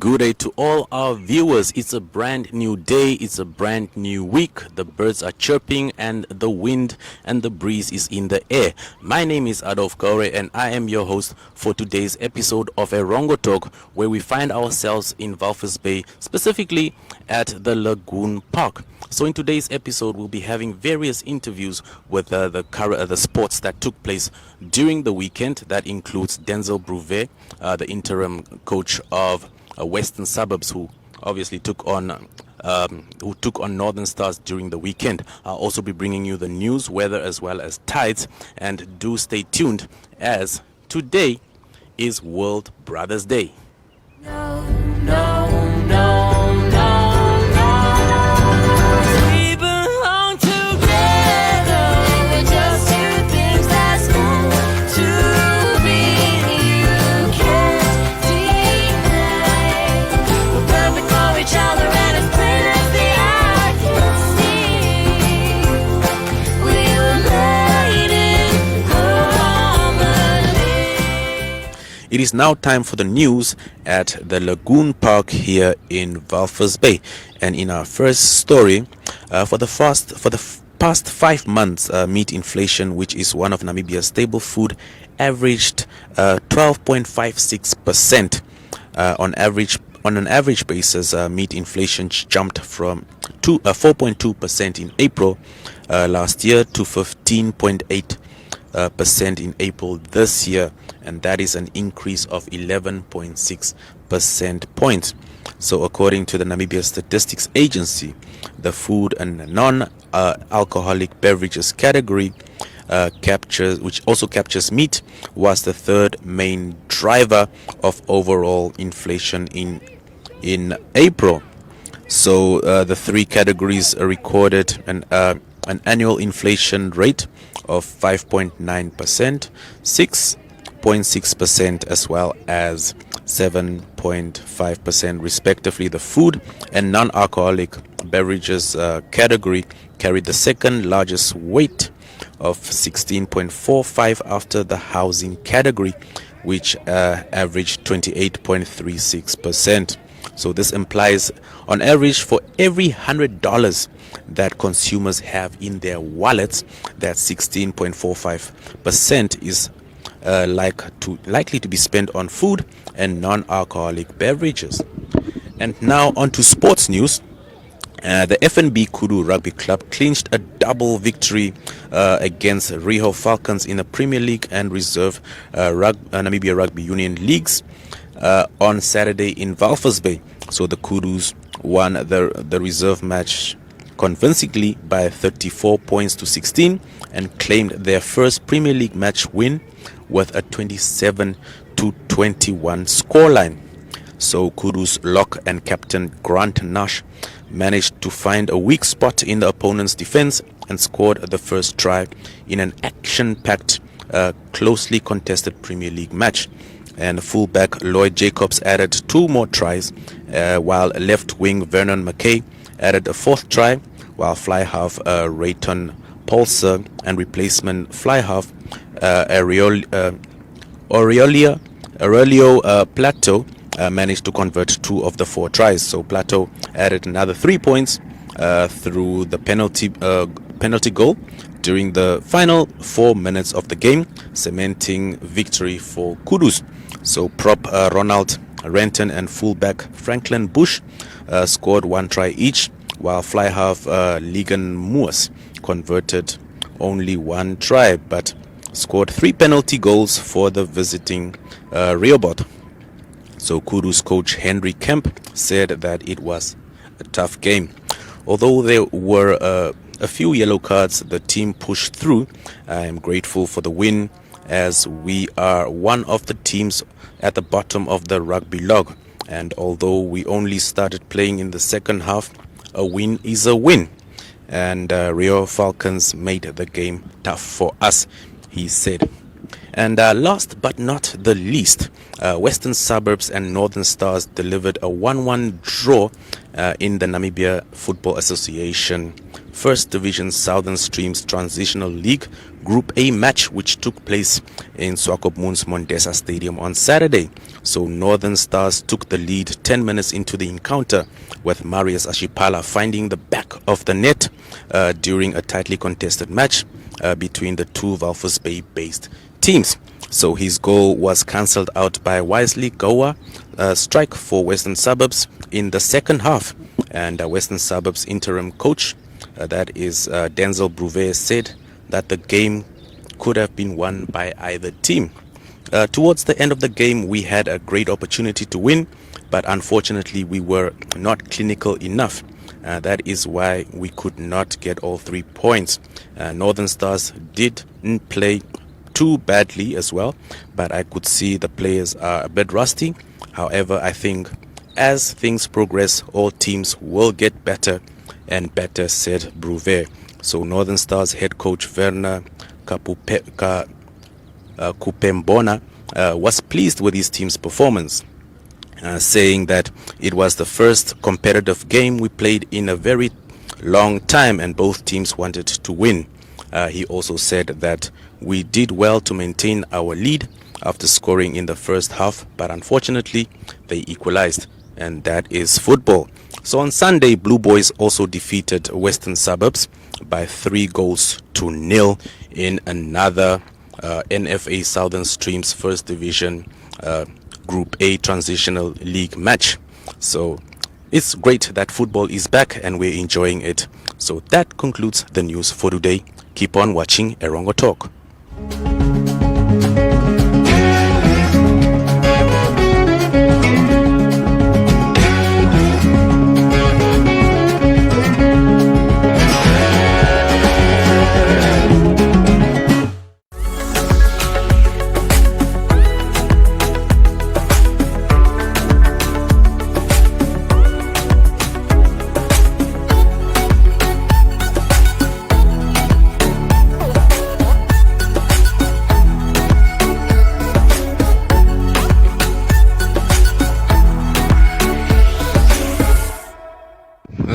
Good day to all our viewers. It's a brand new day. It's a brand new week. The birds are chirping and the wind and the breeze is in the air. My name is Adolf Gaure and I am your host for today's episode of Erongo Talk, where we find ourselves in Walvis Bay, specifically at the Lagoon Park. So in today's episode, we'll be having various interviews with the sports that took place during the weekend. That includes Danzyl Bruwer, the interim coach of Western Suburbs, who obviously took on Northern Stars during the weekend. I'll also be bringing you the news, weather, as well as tides. And do stay tuned, as today is World Brothers Day. No, no, no, no, no. We belong together. We're just two things that's meant to be. You can't deny. We're perfect for each other, and as plain as the eye can see, we were made in harmony. It is now time for the news at the Lagoon Park here in Walvis Bay. And in our first story, for the past 5 months, meat inflation, which is one of Namibia's staple food, averaged 12.56%. On an average basis, meat inflation jumped from 4.2% in April last year to 15.8% in April this year, and that is an increase of 11.6 percent points. So according to the Namibia Statistics Agency, the food and non-alcoholic beverages category, which also captures meat, was the third main driver of overall inflation in April. So the three categories recorded an annual inflation rate of 5.9%, 6.6%, as well as 7.5% respectively. The food and non-alcoholic beverages category carried the second largest weight of 16.45 after the housing category, which averaged 28.36%. So this implies, on average, for every $100 that consumers have in their wallets, that 16.45% is likely to be spent on food and non-alcoholic beverages. And now on to sports news. The FNB Kudu Rugby Club clinched a double victory against Rio Falcons in the Premier League and Reserve Namibia Rugby Union leagues on Saturday in Walvis Bay. So the Kudus won the reserve match convincingly by 34 points to 16 and claimed their first Premier League match win with a 27-21 scoreline. So Kudus lock and captain Grant Nash managed to find a weak spot in the opponent's defense and scored the first try in an action-packed, closely contested Premier League match. And fullback Lloyd Jacobs added 2 more tries, while left wing Vernon McKay added a 4th try, while fly half Rayton Paulser and replacement fly half Aurelio Plateau managed to convert 2 of the 4 tries. So Plateau added another 3 points through the penalty goal during the final 4 minutes of the game, cementing victory for Kudus. So prop Ronald Renton and fullback Franklin Bush scored 1 try each, while fly half Ligon Moors converted only 1 try but scored 3 penalty goals for the visiting Rehoboth. So Kudus coach Henry Kemp said that it was a tough game. Although there were a few yellow cards, the team pushed through. I am grateful for the win, as we are one of the teams at the bottom of the rugby log. And although we only started playing in the second half, a win is a win. And Rio Falcons made the game tough for us, he said. And last but not the least, Western Suburbs and Northern Stars delivered a 1-1 draw in the Namibia Football Association First Division Southern Streams Transitional League Group A match which took place in Swakopmund's Mondesa Stadium on Saturday. So Northern Stars took the lead 10 minutes into the encounter, with Marius Ashipala finding the back of the net during a tightly contested match between the two Walvis Bay based teams. So his goal was cancelled out by Wisely Goa strike for Western Suburbs in the second half. And Western Suburbs interim coach, that is Danzyl Bruwer, said that the game could have been won by either team. Towards the end of the game, we had a great opportunity to win, but unfortunately we were not clinical enough. That is why we could not get all 3 points. Northern Stars didn't play too badly as well, but I could see the players are a bit rusty. However, I think as things progress, all teams will get better and better, said Bruwer. So Northern Stars head coach Werner Kupembona was pleased with his team's performance, saying that it was the first competitive game we played in a very long time and both teams wanted to win. He also said that we did well to maintain our lead after scoring in the first half, but unfortunately they equalized, and that is football. So on Sunday, Blue Boys also defeated Western Suburbs by 3-0 in another NFA Southern Streams First Division Group A Transitional League match. So it's great that football is back and we're enjoying it. So that concludes the news for today. Keep on watching Erongo Talk.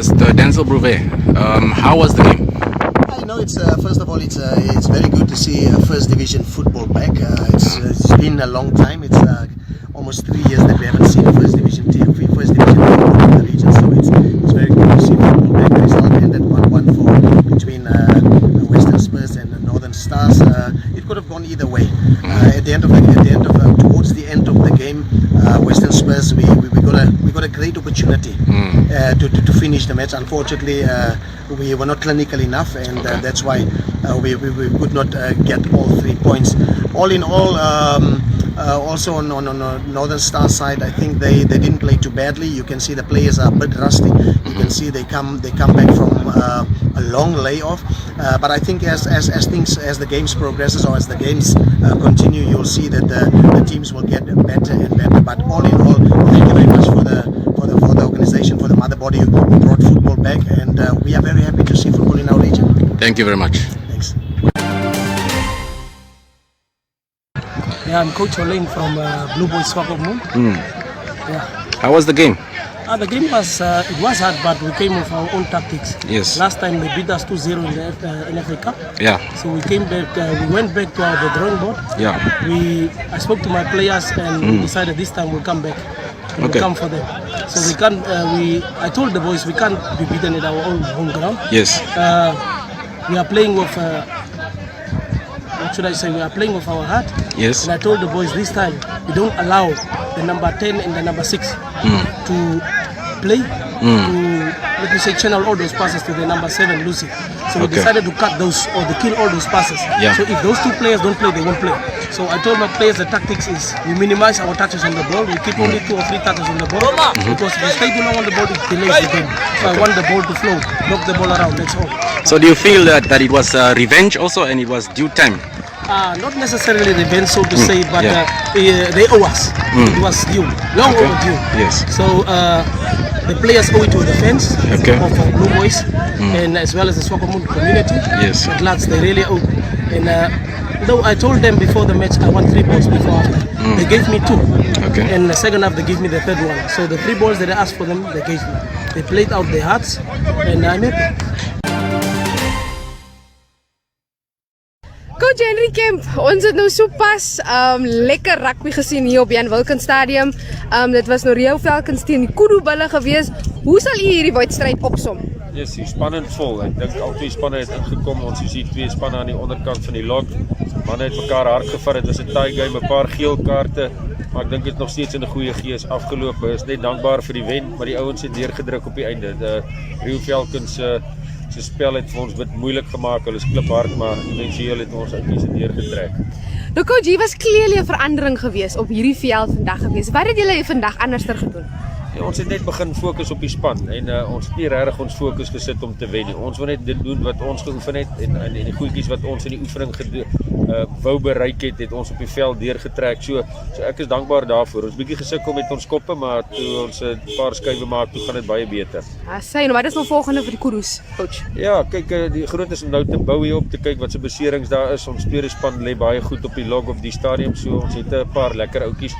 Mr. Danzyl Bruwer, how was the game? I know it's first of all it's very good to see first division football back. It's been a long time. It's almost 3 years that we haven't seen a first division team, first division football in the region. So it's very good to see football back. The result ended 1-1 for between Western Spurs and Northern Stars. It could have gone either way. Towards the end of the game, Western Spurs we got a great opportunity to finish the match. Unfortunately, we were not clinical enough, and that's why we could not get all 3 points. All in all, also on Northern Star side, I think they didn't play too badly. You can see the players are a bit rusty. You can see they come back from a long layoff. But I think as the games progresses or as the games continue, you'll see that the teams will get better and better. But all in all, thank you very much for the organization, for the mother body who brought football back, and we are very happy to see football in our region. Thank you very much. Thanks. Yeah, I'm Coach Olyn from Blue Boys Swakopmund. Yeah. How was the game? The game was hard, but we came with our own tactics. Yes. Last time they beat us 2-0 in the NFA Cup. Yeah. So we came back. We went back to the drawing board. Yeah. I spoke to my players and we decided this time we'll come back. We'll come for them. So we can't. I told the boys we can't be beaten at our own home ground. Yes. We are playing with. What should I say? We are playing with our heart. Yes. And I told the boys this time we don't allow the number 10 and the number 6 to play, to let me say channel all those passes to the number 7 Lucy. So we decided to cut those or to kill all those passes. Yeah. So if those 2 players don't play, they won't play. So I told my players the tactics is we minimize our touches on the ball. We keep only 2 or 3 touches on the ball because if we stay too long on the ball, it delays the game. So I want the ball to flow, knock the ball around. That's all. So do you feel that it was revenge also and it was due time? Not necessarily revenge, so to say, but they owe us. It was due, long overdue. Yes. So the players owe it to the fans of Blue Boys and as well as the Swakopmund community. Yes. At lads, they really owe. And though I told them before the match I want 3 balls before after, they gave me 2. Okay. And the second half they gave me the third one. So the 3 balls that I asked for them, they gave me. They played out their hearts, and I'm happy. Henry Kemp, ons het nou sopas lekker rugby gesien hier op Jan Wilkins Stadium. Dit was nou Rio Falcons teen die Kudu Bulle gewees. Hoe sal u hierdie wedstryd opsom? Yes, spannend vol. Ek dink al twee spanne het ingekom. Ons is hier twee spanne aan die onderkant van die log. Manne het mekaar hard gevat. Dit was 'n tie game, 'n paar geel kaarte. Maar ek dink dit nog steeds in 'n goeie gees afgeloop. Is net dankbaar vir die wen, maar die ouens het deurgedruk op die einde. Die Rio Falcons se spel het vir ons dit moeilik gemaak. Hulle is kliphard, maar eventueel het ons uiteindelik deurgetrek. Nou coach, hier was clearly 'n verandering gewees op hierdie veld vandag gewees. Wat het julle vandag anderster gedoen? Ja, ons het net begin fokus op die span en ons het nie regtig ons fokus gesit om te wen nie. Ons wil net dit doen wat ons geoefen het en die goedjies wat ons in die oefening wou bereik het ons op die veld deurgetrek. So ek is dankbaar daarvoor. Ons bietjie gesukkel met ons koppe, maar toe ons 'n paar skuwe maak, toe gaan dit baie beter. Sê nou, wat is nou volgende vir die Kudus, coach? Ja, kyk, die groot is om nou te bou hier op te kyk wat se beserings daar is. Ons tweede span lê baie goed op die log of die stadium, so ons het 'n paar lekker outjies.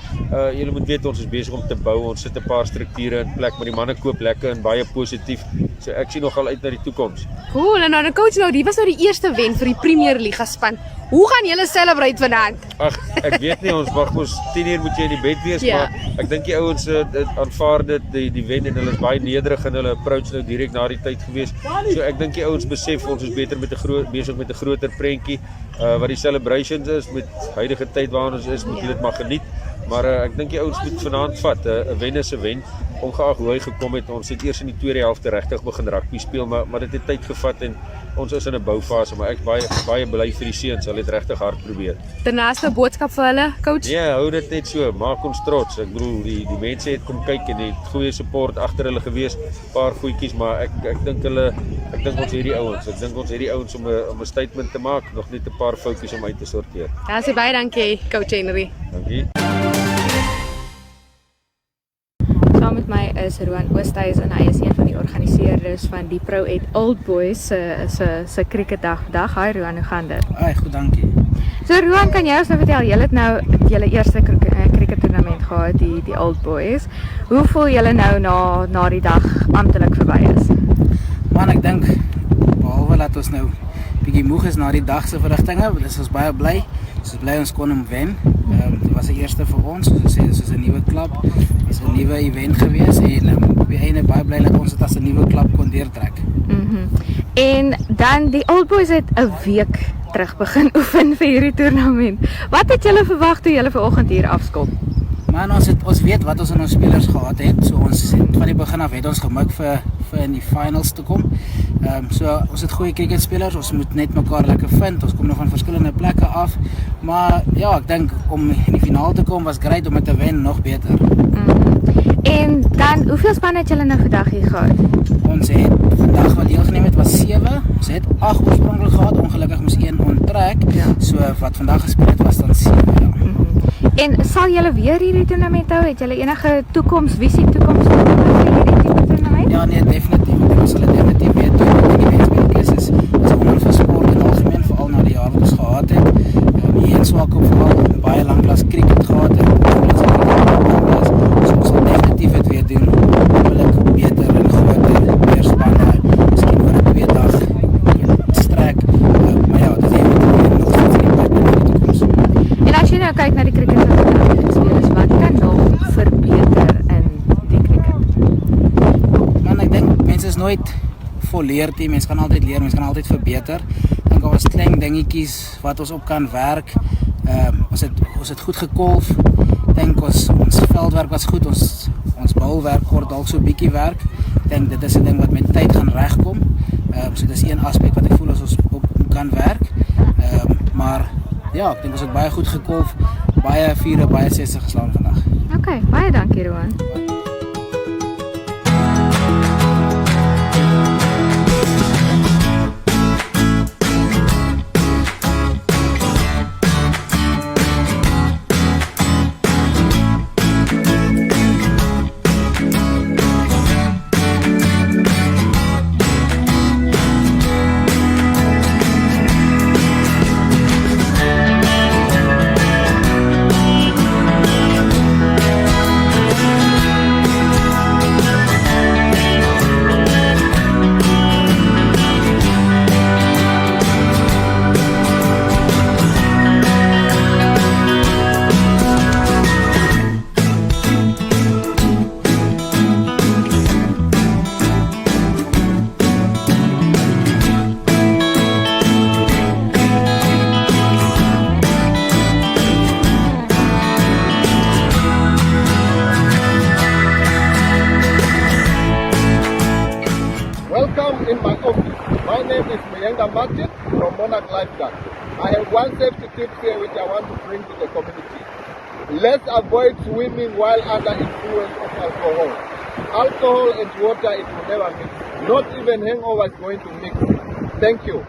Julle moet weet ons is besig om te bou. Ons sit 'n paar strukture in plek, maar die manne koop lekker en baie positief. So ek sien nogal uit na die toekoms. Cool, en nou die coach nou, die was nou die eerste wen vir die Premier Liga span. Hoe gaan julle celebrate vanaand? Ag, ek weet nie, ons wag mos 10:00 moet jy in die bed wees, Ja. maar ek dink die ouens aanvaar dit die wen en hulle is baie nederig in hulle approach nou direk na die tyd gewees. So ek dink die ouens besef ons is beter met 'n besig met 'n groter prentjie. Wat die celebrations is met huidige tyd waarin ons is, moet jy dit maar geniet. Maar ek dink die ouens moet vanaand vat, 'n wen is 'n wen. Ongeag hoe hy gekom het, ons het eers in die tweede helfte regtig begin rugby speel, maar dit het tyd gevat en ons is in 'n boufase, maar ek baie bly vir die seuns, hulle het regtig hard probeer. Daarnaste boodskap vir hulle, coach? Ja, hou dit net so, maak ons trots. Ek bedoel die mense het kom kyk en het goeie support agter hulle gewees, paar goedjies, maar ek dink ons hierdie ouens, om 'n statement te maak, nog net 'n paar foutjies om uit te sorteer. Ja, sê baie dankie, coach Henry. Dankie. Saam met my is Ruan Oosthuizen en hy is een van die organiseerders van die Pro Ed Old Boys se cricketdag vandag. Hi Ruan, hoe gaan dit? Ai, goed, dankie. So Ruan, kan jy ons nou vertel, julle het nou julle eerste crickettoernament gehad, die Old Boys. Hoe voel julle nou na die dag amptelik verby is? Man, ek dink behalwe dat ons nou bietjie moeg is na die dag se verrigtinge, is ons baie bly. Ons is bly ons kon hom wen. Dit was die eerste vir ons, soos gesê, soos 'n nuwe klub. Dit was 'n nuwe event gewees en op die einde baie bly dat ons dit as 'n nuwe klub kon deurtrek. En dan die Old Boys het 'n week terug begin oefen vir hierdie toernament. Wat het julle verwag toe julle vanoggend hier afskop? Man, ons weet wat ons in ons spelers gehad het. So ons het van die begin af het ons gemik vir in die finals te kom. So ons het goeie cricketspelers, ons moet net mekaar lekker vind. Ons kom nog van verskillende plekke af. Maar ja, ek dink om in die finaal te kom was great, om dit te wen nog beter. En dan, hoeveel spanne het julle nou vandag hier gehad? Ons het vandag wat deelgeneem het was 7. Ons het 8 oorspronklik gehad, ongelukkig moes 1 onttrek. Ja. So wat vandag gespeel het was dan 7. Ja. En sal julle weer hierdie toernament hou? Het julle enige toekomsvisie vir hierdie tipe toernament? Ja, nee, definitief. Ons sal dit definitief weer doen. Die wensmerk is 'n wonder vir sport in algemeen, veral na die jaar wat ons gehad het. Hier in Swakopmund baie lank lank cricket gehad het. So ons sal definitief dit weer doen. Hopelijk beter en groter, meer spanne. Miskien oor 'n 2 dag strek. Maar ja, dit is nog steeds in die toekoms. En as jy nou kyk na die cricket wat vandag gespeel is, wat kan nog verbeter in die cricket? Man, ek dink mense is nooit volleerd nie. Mense kan altyd leer, mense kan altyd verbeter. Ek dink daar was klein dingetjies wat ons op kan werk. Ons het goed gekolf. Ek dink ons veldwerk was goed. Ons bouwerk kort dalk so 'n bietjie werk. Ek dink dit is 'n ding wat met tyd gaan regkom. So dis een aspek wat ek voel as ons op kan werk. Maar ja, ek dink ons het baie goed gekolf. Baie 4, baie 60 geslaan vandag. Okay, baie dankie Rowan. Mahenga Martin from Monarch Lifeguard. I have one safety tip here which I want to bring to the community. Let's avoid swimming while under influence of alcohol. Alcohol and water, it will never mix. Not even hangover is going to mix. Thank you.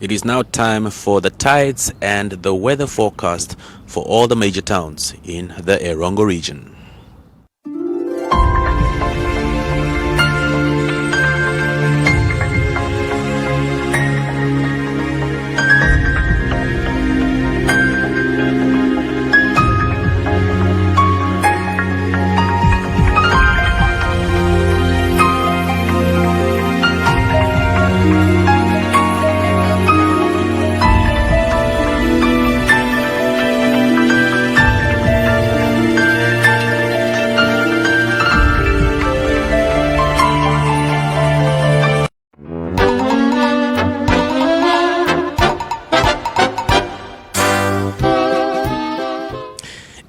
It is now time for the tides and the weather forecast for all the major towns in the Erongo region.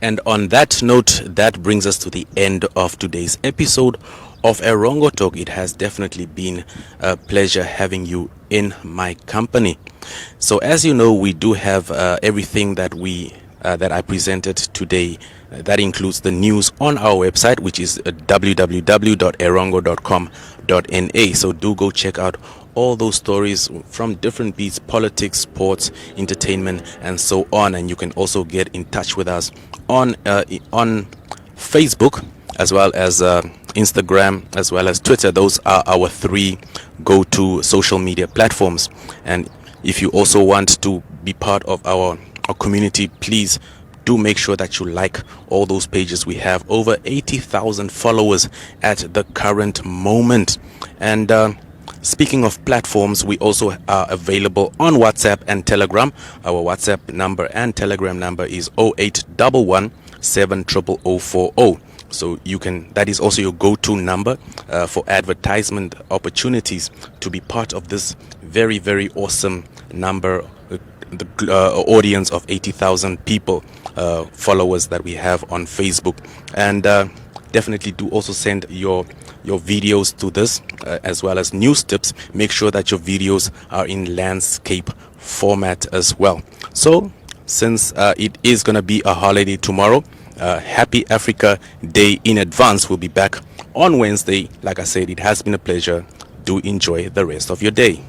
And on that note, that brings us to the end of today's episode of Erongo Talk. It has definitely been a pleasure having you in my company. So as you know, we do have everything that I presented today. That includes the news on our website, which is www.erongo.com.na. So do go check out all those stories from different beats: politics, sports, entertainment, and so on. And you can also get in touch with us on Facebook, as well as Instagram, as well as Twitter. Those are our three go-to social media platforms. And if you also want to be part of our community, please do make sure that you like all those pages. We have over 80,000 followers at the current moment. And speaking of platforms, we also are available on WhatsApp and Telegram. Our WhatsApp number and Telegram number is 0811 70040. So that is also your go-to number for advertisement opportunities to be part of this very, very awesome number, the audience of 80,000 people, followers that we have on Facebook. And definitely do also send your videos to this, as well as news tips. Make sure that your videos are in landscape format as well. So since it is going to be a holiday tomorrow, happy Africa Day in advance. We'll be back on Wednesday. Like I said, it has been a pleasure. Do enjoy the rest of your day.